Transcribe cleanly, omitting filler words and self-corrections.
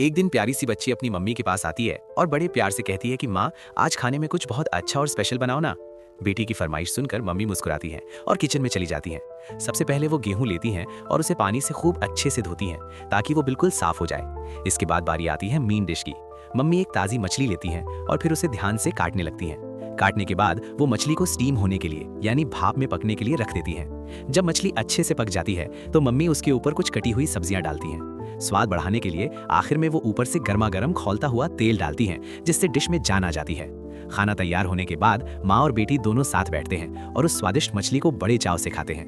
एक दिन प्यारी सी बच्ची अपनी मम्मी के पास आती है और बड़े प्यार से कहती है कि माँ, आज खाने में कुछ बहुत अच्छा और स्पेशल बनाओ ना। बेटी की फरमाइश सुनकर मम्मी मुस्कुराती हैं और किचन में चली जाती हैं। सबसे पहले वो गेहूं लेती हैं और उसे पानी से खूब अच्छे से धोती हैं ताकि वो बिल्कुल साफ हो जाए। इसके बाद बारी आती है मेन डिश की। मम्मी एक ताज़ी मछली लेती हैं और फिर उसे ध्यान से काटने लगती हैं। काटने के बाद वो मछली को स्टीम होने के लिए यानी भाप में पकने के लिए रख देती हैं। जब मछली अच्छे से पक जाती है तो मम्मी उसके ऊपर कुछ कटी हुई सब्जियां डालती हैं। स्वाद बढ़ाने के लिए आखिर में वो ऊपर से गर्मा गर्म खौलता हुआ तेल डालती हैं, जिससे डिश में जान आ जाती है। खाना तैयार होने के बाद माँ और बेटी दोनों साथ बैठते हैं और उस स्वादिष्ट मछली को बड़े चाव से खाते हैं।